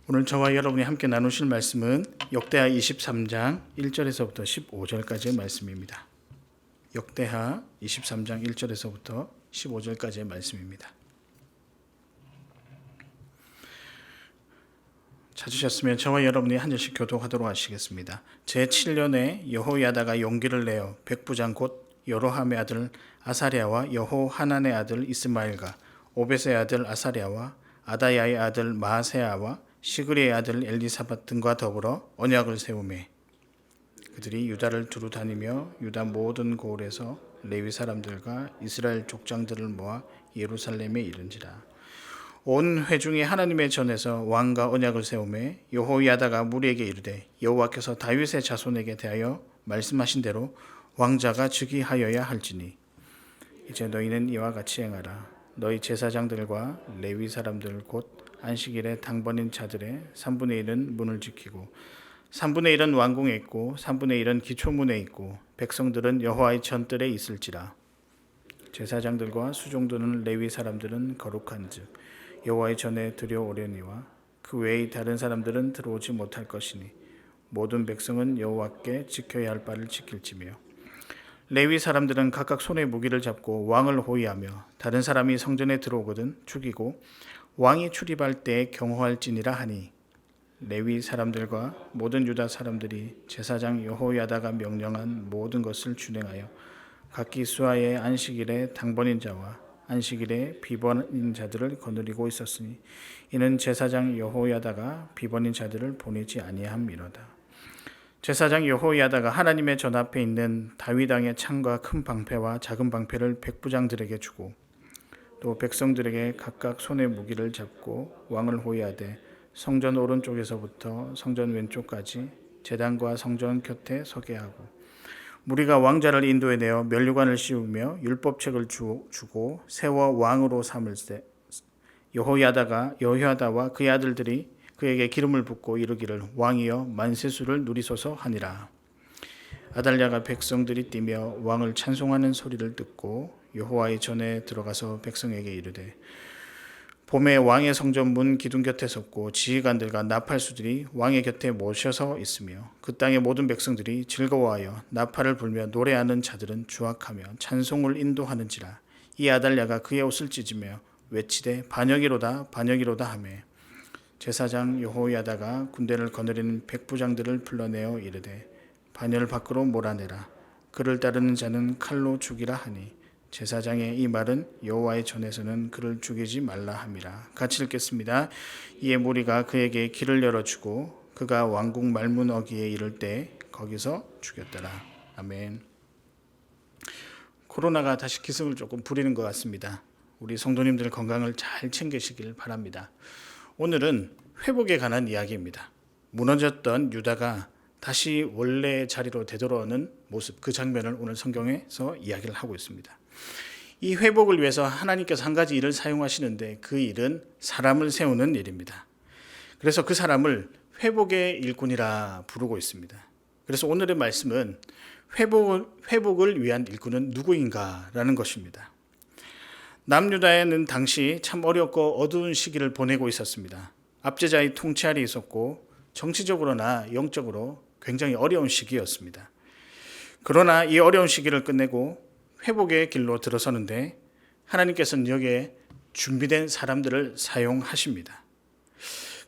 오늘 저와 여러분이 함께 나누실 말씀은 역대하 23장 1절에서부터 15절까지의 말씀입니다. 역대하 23장 1절에서부터 15절까지의 말씀입니다. 찾으셨으면 저와 여러분이 한 절씩 교독하도록 하시겠습니다. 제7년에 여호야다가 용기를 내어 백부장 곧 여로함의 아들 아사랴와 여호하난의 아들 이스마엘과 오벳의 아들 아사랴와 아다야의 아들 마아세야와 시그리의 아들 엘리사밧 등과 더불어 언약을 세우매 그들이 유다를 두루 다니며 유다 모든 고을에서 레위 사람들과 이스라엘 족장들을 모아 예루살렘에 이른지라. 온 회중이 하나님의 전에서 왕과 언약을 세우매 여호야다가 무리에게 이르되 여호와께서 다윗의 자손에게 대하여 말씀하신 대로 왕자가 즉위하여야 할지니 이제 너희는 이와 같이 행하라. 너희 제사장들과 레위 사람들 곧 안식일에 당번인 자들의 3분의 1은 문을 지키고 3분의 1은 왕궁에 있고 3분의 1은 기초문에 있고 백성들은 여호와의 전뜰에 있을지라. 제사장들과 수종드는 레위 사람들은 거룩한즉 여호와의 전에 들여오려니와 그 외의 다른 사람들은 들어오지 못할 것이니 모든 백성은 여호와께 지켜야 할 바를 지킬지며 레위 사람들은 각각 손에 무기를 잡고 왕을 호위하며 다른 사람이 성전에 들어오거든 죽이고 왕이 출입할 때에 경호할지니라 하니 레위 사람들과 모든 유다 사람들이 제사장 여호야다가 명령한 모든 것을 준행하여 각기 수하의 안식일에 당번인 자와 안식일에 비번인 자들을 거느리고 있었으니 이는 제사장 여호야다가 비번인 자들을 보내지 아니함이로다. 제사장 여호야다가 하나님의 전 앞에 있는 다윗 왕의 창과 큰 방패와 작은 방패를 백부장들에게 주고 또 백성들에게 각각 손에 무기를 잡고 왕을 호위하되 성전 오른쪽에서부터 성전 왼쪽까지 제단과 성전 곁에 서게 하고 무리가 왕자를 인도해내어 면류관을 씌우며 율법책을 주고 세워 왕으로 삼을 때 여호야다와 그의 아들들이 그에게 기름을 붓고 이르기를 왕이여 만세수를 누리소서 하니라. 아달랴가 백성들이 뛰며 왕을 찬송하는 소리를 듣고 여호와의 전에 들어가서 백성에게 이르되 봄에 왕의 성전 문 기둥 곁에 섰고 지휘관들과 나팔수들이 왕의 곁에 모셔서 있으며 그 땅의 모든 백성들이 즐거워하여 나팔을 불며 노래하는 자들은 주악하며 찬송을 인도하는지라. 이 아달랴가 그의 옷을 찢으며 외치되 반역이로다 반역이로다 하매 제사장 여호야다가 군대를 거느리는 백부장들을 불러내어 이르되 반열 밖으로 몰아내라. 그를 따르는 자는 칼로 죽이라 하니 제사장의 이 말은 여호와의 전에서는 그를 죽이지 말라 함이라. 같이 읽겠습니다. 이에 무리가 그에게 길을 열어주고 그가 왕궁 말문 어귀에 이를 때 거기서 죽였더라. 아멘. 코로나가 다시 기승을 조금 부리는 것 같습니다. 우리 성도님들 건강을 잘 챙기시길 바랍니다. 오늘은 회복에 관한 이야기입니다. 무너졌던 유다가 다시 원래 자리로 되돌아오는 모습, 그 장면을 오늘 성경에서 이야기를 하고 있습니다. 이 회복을 위해서 하나님께서 한 가지 일을 사용하시는데 그 일은 사람을 세우는 일입니다. 그래서 그 사람을 회복의 일꾼이라 부르고 있습니다. 그래서 오늘의 말씀은 회복을 위한 일꾼은 누구인가라는 것입니다. 남유다에는 당시 참 어렵고 어두운 시기를 보내고 있었습니다. 압제자의 통치 아래 있었고 정치적으로나 영적으로 굉장히 어려운 시기였습니다. 그러나 이 어려운 시기를 끝내고 회복의 길로 들어서는데 하나님께서는 여기에 준비된 사람들을 사용하십니다.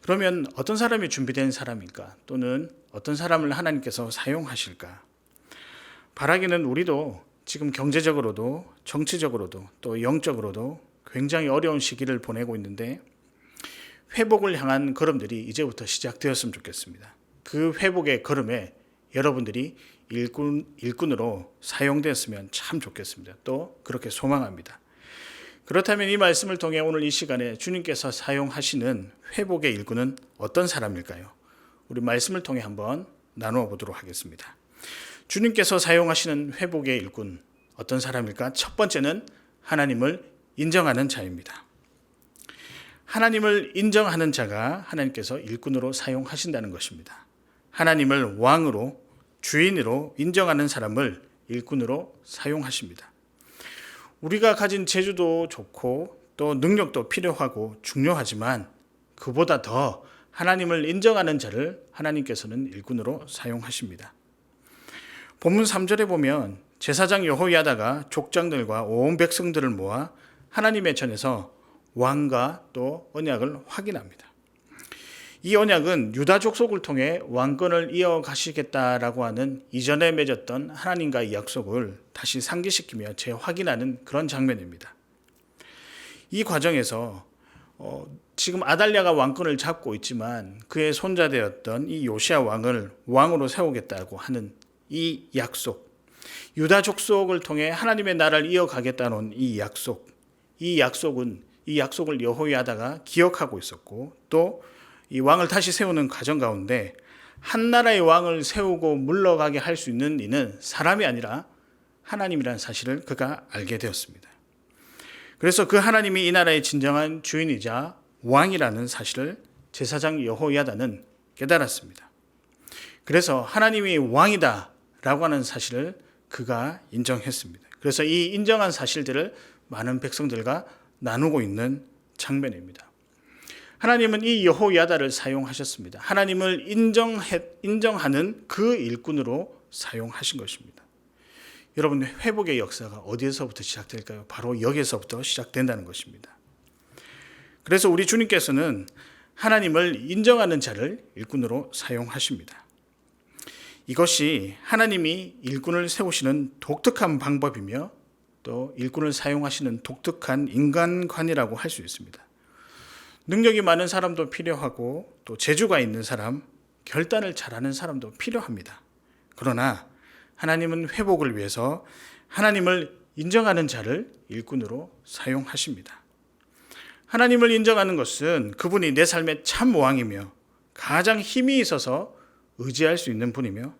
그러면 어떤 사람이 준비된 사람일까? 또는 어떤 사람을 하나님께서 사용하실까? 바라기는 우리도 지금 경제적으로도 정치적으로도 또 영적으로도 굉장히 어려운 시기를 보내고 있는데 회복을 향한 걸음들이 이제부터 시작되었으면 좋겠습니다. 그 회복의 걸음에 여러분들이 일꾼으로 사용되었으면 참 좋겠습니다. 또 그렇게 소망합니다. 그렇다면 이 말씀을 통해 오늘 이 시간에 주님께서 사용하시는 회복의 일꾼은 어떤 사람일까요? 우리 말씀을 통해 한번 나누어 보도록 하겠습니다. 주님께서 사용하시는 회복의 일꾼 어떤 사람일까? 첫 번째는 하나님을 인정하는 자입니다. 하나님을 인정하는 자가 하나님께서 일꾼으로 사용하신다는 것입니다. 하나님을 왕으로 주인으로 인정하는 사람을 일꾼으로 사용하십니다. 우리가 가진 재주도 좋고 또 능력도 필요하고 중요하지만 그보다 더 하나님을 인정하는 자를 하나님께서는 일꾼으로 사용하십니다. 본문 3절에 보면 제사장 여호야다가 족장들과 온 백성들을 모아 하나님의 전에서 왕과 또 언약을 확인합니다. 이 언약은 유다 족속을 통해 왕권을 이어가시겠다라고 하는 이전에 맺었던 하나님과의 약속을 다시 상기시키며 재확인하는 그런 장면입니다. 이 과정에서 지금 아달랴가 왕권을 잡고 있지만 그의 손자되었던 이 요시야 왕을 왕으로 세우겠다고 하는 이 약속, 유다 족속을 통해 하나님의 나라를 이어가겠다는 이 약속을 여호야다가 기억하고 있었고 또 이 왕을 다시 세우는 과정 가운데 한 나라의 왕을 세우고 물러가게 할 수 있는 이는 사람이 아니라 하나님이라는 사실을 그가 알게 되었습니다. 그래서 그 하나님이 이 나라의 진정한 주인이자 왕이라는 사실을 제사장 여호야다는 깨달았습니다. 그래서 하나님이 왕이다라고 하는 사실을 그가 인정했습니다. 그래서 이 인정한 사실들을 많은 백성들과 나누고 있는 장면입니다. 하나님은 이 여호야다를 사용하셨습니다. 하나님을 인정하는 그 일꾼으로 사용하신 것입니다. 여러분, 회복의 역사가 어디에서부터 시작될까요? 바로 여기에서부터 시작된다는 것입니다. 그래서 우리 주님께서는 하나님을 인정하는 자를 일꾼으로 사용하십니다. 이것이 하나님이 일꾼을 세우시는 독특한 방법이며 또 일꾼을 사용하시는 독특한 인간관이라고 할 수 있습니다. 능력이 많은 사람도 필요하고 또 재주가 있는 사람, 결단을 잘하는 사람도 필요합니다. 그러나 하나님은 회복을 위해서 하나님을 인정하는 자를 일꾼으로 사용하십니다. 하나님을 인정하는 것은 그분이 내 삶의 참 왕이며 가장 힘이 있어서 의지할 수 있는 분이며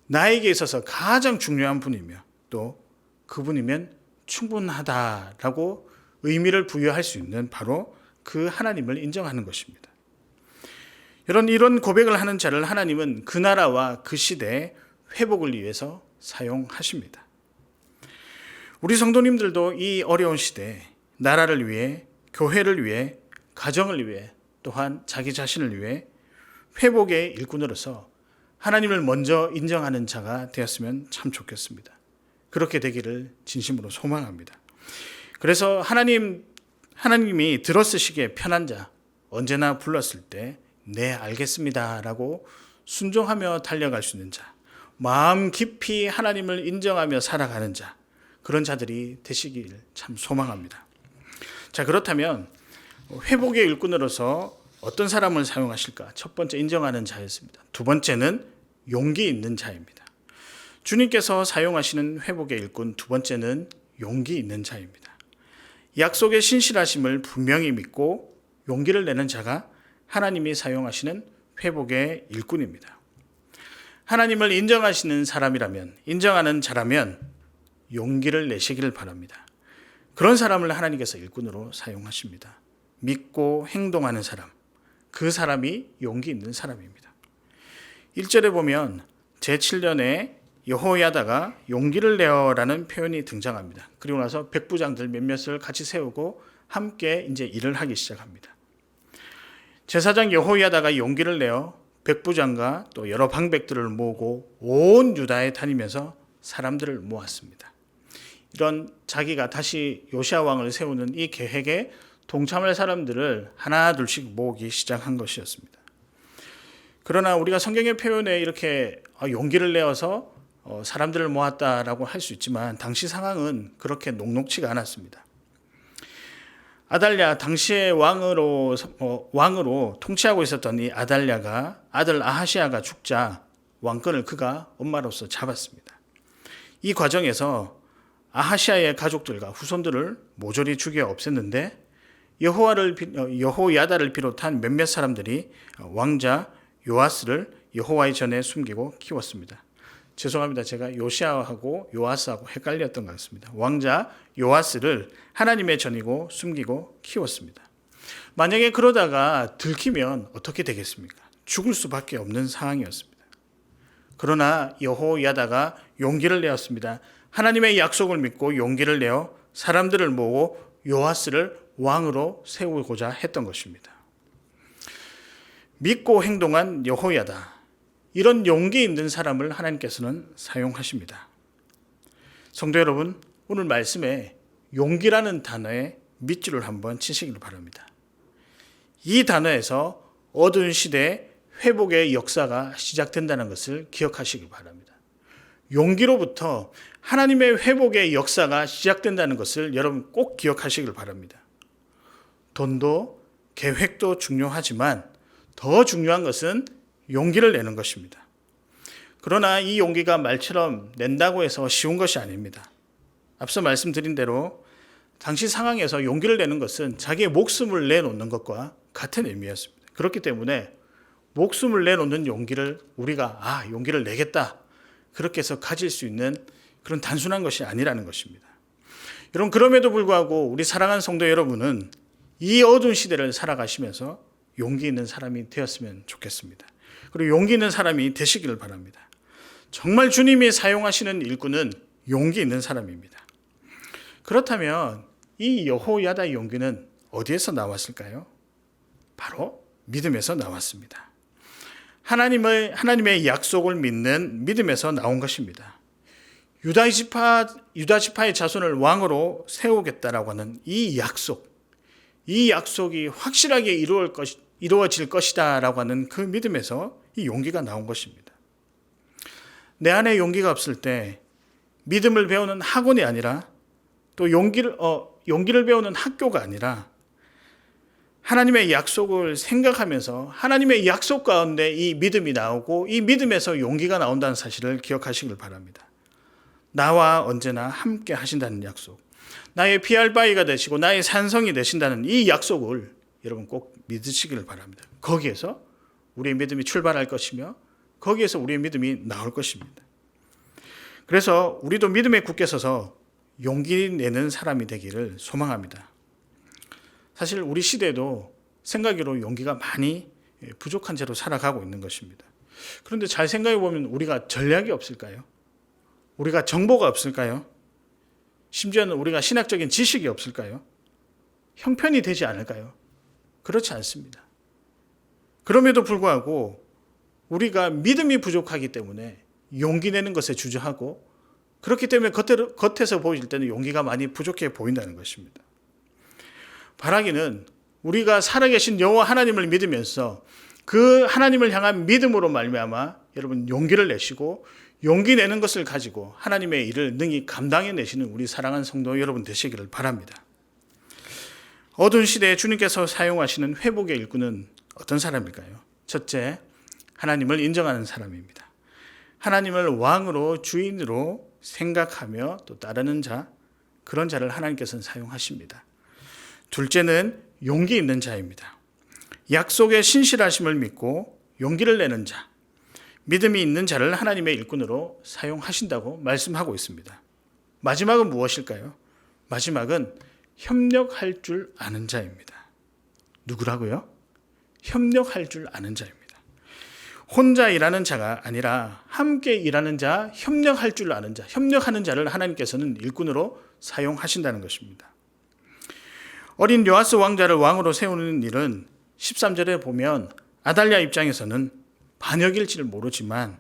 나에게 있어서 가장 중요한 분이며 또 그분이면 충분하다라고 의미를 부여할 수 있는 바로 그 하나님을 인정하는 것입니다. 이런 고백을 하는 자를 하나님은 그 나라와 그 시대의 회복을 위해서 사용하십니다. 우리 성도님들도 이 어려운 시대에 나라를 위해, 교회를 위해, 가정을 위해, 또한 자기 자신을 위해 회복의 일꾼으로서 하나님을 먼저 인정하는 자가 되었으면 참 좋겠습니다. 그렇게 되기를 진심으로 소망합니다. 그래서 하나님이 들어쓰시기에 편한 자, 언제나 불렀을 때 네, 알겠습니다 라고 순종하며 달려갈 수 있는 자, 마음 깊이 하나님을 인정하며 살아가는 자, 그런 자들이 되시길 참 소망합니다. 자, 그렇다면 회복의 일꾼으로서 어떤 사람을 사용하실까? 첫 번째, 인정하는 자였습니다. 두 번째는 용기 있는 자입니다. 주님께서 사용하시는 회복의 일꾼 두 번째는 용기 있는 자입니다. 약속의 신실하심을 분명히 믿고 용기를 내는 자가 하나님이 사용하시는 회복의 일꾼입니다. 하나님을 인정하시는 사람이라면, 인정하는 자라면 용기를 내시기를 바랍니다. 그런 사람을 하나님께서 일꾼으로 사용하십니다. 믿고 행동하는 사람, 그 사람이 용기 있는 사람입니다. 1절에 보면 제7년에 여호야다가 용기를 내어라는 표현이 등장합니다. 그리고 나서 백부장들 몇몇을 같이 세우고 함께 이제 일을 하기 시작합니다. 제사장 여호야다가 용기를 내어 백부장과 또 여러 방백들을 모으고 온 유다에 다니면서 사람들을 모았습니다. 이런 자기가 다시 요시야 왕을 세우는 이 계획에 동참할 사람들을 하나 둘씩 모으기 시작한 것이었습니다. 그러나 우리가 성경의 표현에 이렇게 용기를 내어서 사람들을 모았다라고 할 수 있지만 당시 상황은 그렇게 녹록치가 않았습니다. 아달랴 당시의 왕으로 통치하고 있었던 이 아달랴가 아들 아하시아가 죽자 왕권을 그가 엄마로서 잡았습니다. 이 과정에서 아하시아의 가족들과 후손들을 모조리 죽여 없앴는데 여호야다를 비롯한 몇몇 사람들이 왕자 요아스를 여호와의 전에 숨기고 키웠습니다. 죄송합니다. 제가 요시아하고 요아스하고 헷갈렸던 것 같습니다. 왕자 요아스를 하나님의 전이고 숨기고 키웠습니다. 만약에 그러다가 들키면 어떻게 되겠습니까? 죽을 수밖에 없는 상황이었습니다. 그러나 여호야다가 용기를 내었습니다. 하나님의 약속을 믿고 용기를 내어 사람들을 모으고 요아스를 왕으로 세우고자 했던 것입니다. 믿고 행동한 여호야다. 이런 용기 있는 사람을 하나님께서는 사용하십니다. 성도 여러분, 오늘 말씀에 용기라는 단어에 밑줄을 한번 치시길 바랍니다. 이 단어에서 어두운 시대에 회복의 역사가 시작된다는 것을 기억하시길 바랍니다. 용기로부터 하나님의 회복의 역사가 시작된다는 것을 여러분 꼭 기억하시길 바랍니다. 돈도 계획도 중요하지만 더 중요한 것은 용기를 내는 것입니다. 그러나 이 용기가 말처럼 낸다고 해서 쉬운 것이 아닙니다. 앞서 말씀드린 대로 당시 상황에서 용기를 내는 것은 자기의 목숨을 내놓는 것과 같은 의미였습니다. 그렇기 때문에 목숨을 내놓는 용기를 우리가 용기를 내겠다 그렇게 해서 가질 수 있는 그런 단순한 것이 아니라는 것입니다. 여러분, 그럼에도 불구하고 우리 사랑하는 성도 여러분은 이 어두운 시대를 살아가시면서 용기 있는 사람이 되었으면 좋겠습니다. 그리고 용기 있는 사람이 되시기를 바랍니다. 정말 주님이 사용하시는 일꾼은 용기 있는 사람입니다. 그렇다면 이 여호야다의 용기는 어디에서 나왔을까요? 바로 믿음에서 나왔습니다. 하나님의 약속을 믿는 믿음에서 나온 것입니다. 유다 지파의 자손을 왕으로 세우겠다라고 하는 이 약속이 확실하게 이루어질 것이다라고 하는 그 믿음에서 이 용기가 나온 것입니다. 내 안에 용기가 없을 때 믿음을 배우는 학원이 아니라 또 용기를 배우는 학교가 아니라 하나님의 약속을 생각하면서 하나님의 약속 가운데 이 믿음이 나오고 이 믿음에서 용기가 나온다는 사실을 기억하시길 바랍니다. 나와 언제나 함께 하신다는 약속, 나의 피할 바위가 되시고 나의 산성이 되신다는 이 약속을 여러분 꼭 믿으시기를 바랍니다. 거기에서 우리의 믿음이 출발할 것이며 거기에서 우리의 믿음이 나올 것입니다. 그래서 우리도 믿음에 굳게 서서 용기 내는 사람이 되기를 소망합니다. 사실 우리 시대도 생각으로 용기가 많이 부족한 채로 살아가고 있는 것입니다. 그런데 잘 생각해 보면 우리가 전략이 없을까요? 우리가 정보가 없을까요? 심지어는 우리가 신학적인 지식이 없을까요? 형편이 되지 않을까요? 그렇지 않습니다. 그럼에도 불구하고 우리가 믿음이 부족하기 때문에 용기 내는 것에 주저하고 그렇기 때문에 겉에서 보일 때는 용기가 많이 부족해 보인다는 것입니다. 바라기는 우리가 살아계신 여호와 하나님을 믿으면서 그 하나님을 향한 믿음으로 말미암아 여러분 용기를 내시고 용기 내는 것을 가지고 하나님의 일을 능히 감당해 내시는 우리 사랑하는 성도 여러분 되시기를 바랍니다. 어두운 시대에 주님께서 사용하시는 회복의 일꾼은 어떤 사람일까요? 첫째, 하나님을 인정하는 사람입니다. 하나님을 왕으로 주인으로 생각하며 또 따르는 자, 그런 자를 하나님께서는 사용하십니다. 둘째는 용기 있는 자입니다. 약속의 신실하심을 믿고 용기를 내는 자, 믿음이 있는 자를 하나님의 일꾼으로 사용하신다고 말씀하고 있습니다. 마지막은 무엇일까요? 마지막은 협력할 줄 아는 자입니다. 누구라고요? 협력할 줄 아는 자입니다. 혼자 일하는 자가 아니라 함께 일하는 자, 협력할 줄 아는 자, 협력하는 자를 하나님께서는 일꾼으로 사용하신다는 것입니다. 어린 요아스 왕자를 왕으로 세우는 일은 13절에 보면 아달랴 입장에서는 반역일지를 모르지만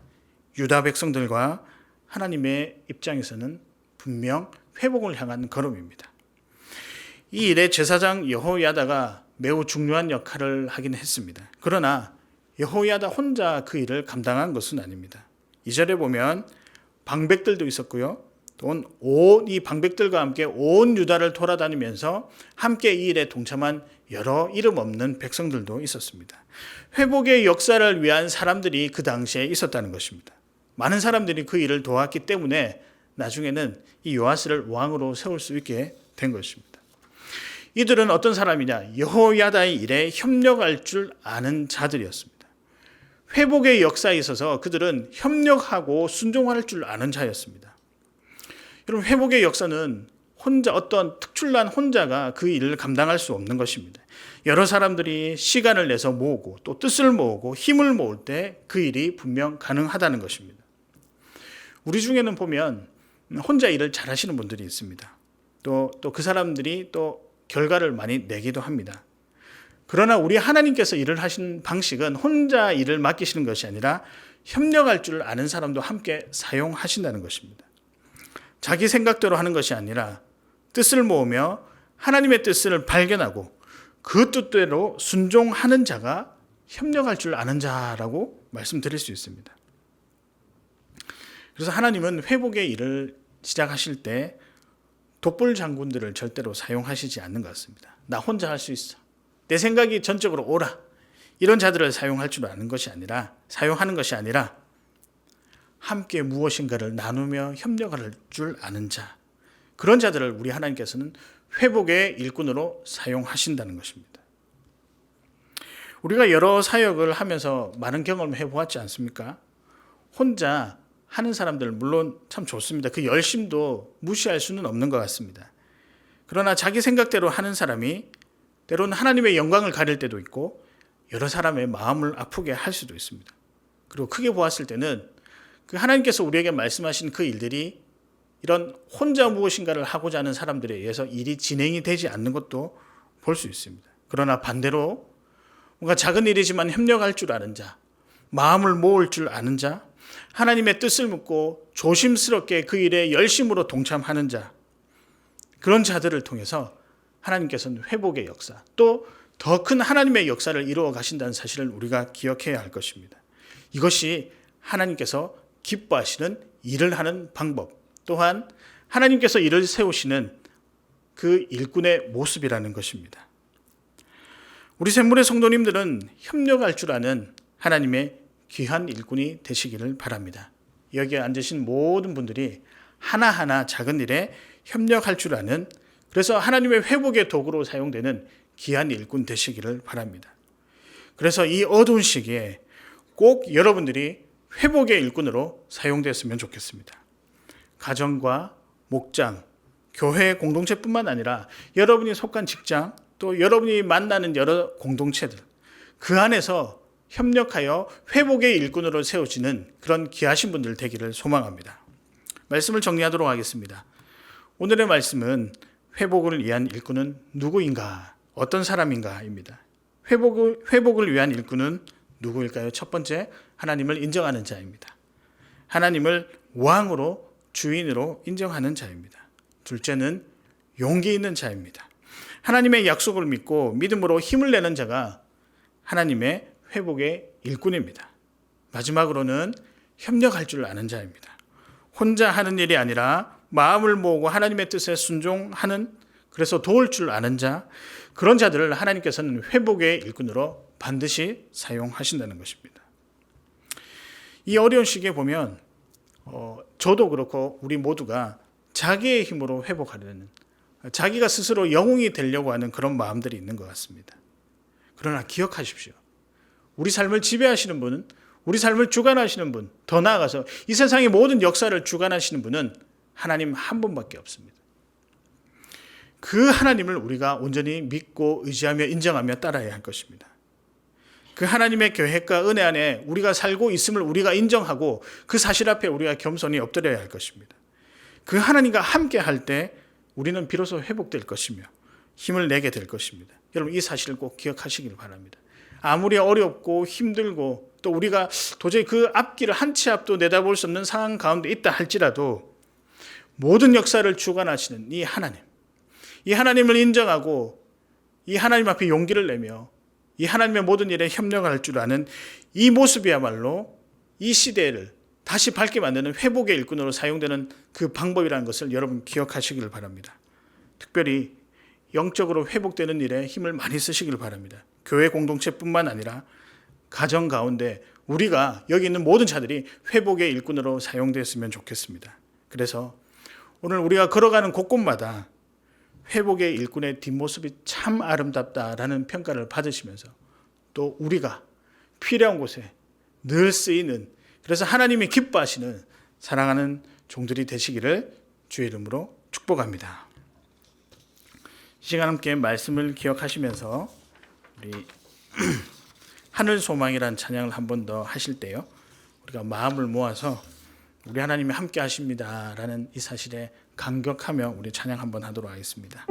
유다 백성들과 하나님의 입장에서는 분명 회복을 향한 걸음입니다. 이 일에 제사장 여호야다가 매우 중요한 역할을 하긴 했습니다. 그러나 여호야다 혼자 그 일을 감당한 것은 아닙니다. 2절에 보면 방백들도 있었고요. 또 이 방백들과 함께 온 유다를 돌아다니면서 함께 이 일에 동참한 여러 이름 없는 백성들도 있었습니다. 회복의 역사를 위한 사람들이 그 당시에 있었다는 것입니다. 많은 사람들이 그 일을 도왔기 때문에 나중에는 이 요아스를 왕으로 세울 수 있게 된 것입니다. 이들은 어떤 사람이냐? 여호야다의 일에 협력할 줄 아는 자들이었습니다. 회복의 역사에 있어서 그들은 협력하고 순종할 줄 아는 자였습니다. 여러분, 회복의 역사는 어떤 특출난 혼자가 그 일을 감당할 수 없는 것입니다. 여러 사람들이 시간을 내서 모으고 또 뜻을 모으고 힘을 모을 때 그 일이 분명 가능하다는 것입니다. 우리 중에는 보면 혼자 일을 잘하시는 분들이 있습니다. 또 그 사람들이 또 결과를 많이 내기도 합니다. 그러나 우리 하나님께서 일을 하신 방식은 혼자 일을 맡기시는 것이 아니라 협력할 줄 아는 사람도 함께 사용하신다는 것입니다. 자기 생각대로 하는 것이 아니라 뜻을 모으며 하나님의 뜻을 발견하고 그 뜻대로 순종하는 자가 협력할 줄 아는 자라고 말씀드릴 수 있습니다. 그래서 하나님은 회복의 일을 시작하실 때 독불 장군들을 절대로 사용하시지 않는 것 같습니다. 나 혼자 할 수 있어. 내 생각이 전적으로 옳아. 이런 자들을 사용하는 것이 아니라 함께 무엇인가를 나누며 협력할 줄 아는 자, 그런 자들을 우리 하나님께서는 회복의 일꾼으로 사용하신다는 것입니다. 우리가 여러 사역을 하면서 많은 경험을 해보았지 않습니까? 혼자 하는 사람들 물론 참 좋습니다. 그 열심도 무시할 수는 없는 것 같습니다. 그러나 자기 생각대로 하는 사람이 때로는 하나님의 영광을 가릴 때도 있고 여러 사람의 마음을 아프게 할 수도 있습니다. 그리고 크게 보았을 때는 그 하나님께서 우리에게 말씀하신 그 일들이 이런 혼자 무엇인가를 하고자 하는 사람들에 의해서 일이 진행이 되지 않는 것도 볼 수 있습니다. 그러나 반대로 뭔가 작은 일이지만 협력할 줄 아는 자, 마음을 모을 줄 아는 자, 하나님의 뜻을 묻고 조심스럽게 그 일에 열심으로 동참하는 자, 그런 자들을 통해서 하나님께서는 회복의 역사, 또 더 큰 하나님의 역사를 이루어 가신다는 사실을 우리가 기억해야 할 것입니다. 이것이 하나님께서 기뻐하시는 일을 하는 방법, 또한 하나님께서 일을 세우시는 그 일꾼의 모습이라는 것입니다. 우리 샘물의 성도님들은 협력할 줄 아는 하나님의 귀한 일꾼이 되시기를 바랍니다. 여기에 앉으신 모든 분들이 하나하나 작은 일에 협력할 줄 아는, 그래서 하나님의 회복의 도구로 사용되는 귀한 일꾼 되시기를 바랍니다. 그래서 이 어두운 시기에 꼭 여러분들이 회복의 일꾼으로 사용되었으면 좋겠습니다. 가정과 목장, 교회 공동체뿐만 아니라 여러분이 속한 직장, 또 여러분이 만나는 여러 공동체들, 그 안에서 협력하여 회복의 일꾼으로 세워지는 그런 귀하신 분들 되기를 소망합니다. 말씀을 정리하도록 하겠습니다. 오늘의 말씀은 회복을 위한 일꾼은 누구인가, 어떤 사람인가입니다. 회복을 위한 일꾼은 누구일까요? 첫 번째, 하나님을 인정하는 자입니다. 하나님을 왕으로, 주인으로 인정하는 자입니다. 둘째는 용기 있는 자입니다. 하나님의 약속을 믿고 믿음으로 힘을 내는 자가 하나님의 회복의 일꾼입니다. 마지막으로는 협력할 줄 아는 자입니다. 혼자 하는 일이 아니라 마음을 모으고 하나님의 뜻에 순종하는, 그래서 도울 줄 아는 자, 그런 자들을 하나님께서는 회복의 일꾼으로 반드시 사용하신다는 것입니다. 이 어려운 시기에 보면 저도 그렇고 우리 모두가 자기의 힘으로 회복하려는, 자기가 스스로 영웅이 되려고 하는 그런 마음들이 있는 것 같습니다. 그러나 기억하십시오. 우리 삶을 지배하시는 분은, 우리 삶을 주관하시는 분, 더 나아가서 이 세상의 모든 역사를 주관하시는 분은 하나님 한 분밖에 없습니다. 그 하나님을 우리가 온전히 믿고 의지하며 인정하며 따라야 할 것입니다. 그 하나님의 계획과 은혜 안에 우리가 살고 있음을 우리가 인정하고 그 사실 앞에 우리가 겸손히 엎드려야 할 것입니다. 그 하나님과 함께 할 때 우리는 비로소 회복될 것이며 힘을 내게 될 것입니다. 여러분, 이 사실을 꼭 기억하시길 바랍니다. 아무리 어렵고 힘들고 또 우리가 도저히 그 앞길을 한 치 앞도 내다볼 수 없는 상황 가운데 있다 할지라도 모든 역사를 주관하시는 이 하나님을 인정하고 이 하나님 앞에 용기를 내며 이 하나님의 모든 일에 협력할 줄 아는 이 모습이야말로 이 시대를 다시 밝게 만드는 회복의 일꾼으로 사용되는 그 방법이라는 것을 여러분 기억하시길 바랍니다. 특별히 영적으로 회복되는 일에 힘을 많이 쓰시길 바랍니다. 교회 공동체뿐만 아니라 가정 가운데 우리가 여기 있는 모든 자들이 회복의 일꾼으로 사용되었으면 좋겠습니다. 그래서 오늘 우리가 걸어가는 곳곳마다 회복의 일꾼의 뒷모습이 참 아름답다라는 평가를 받으시면서 또 우리가 필요한 곳에 늘 쓰이는, 그래서 하나님이 기뻐하시는 사랑하는 종들이 되시기를 주의 이름으로 축복합니다. 시간 함께 말씀을 기억하시면서 우리 하늘 소망이란 찬양을 한 번 더 하실 때요, 우리가 마음을 모아서 우리 하나님이 함께 하십니다라는 이 사실에 감격하며 우리 찬양 한번 하도록 하겠습니다.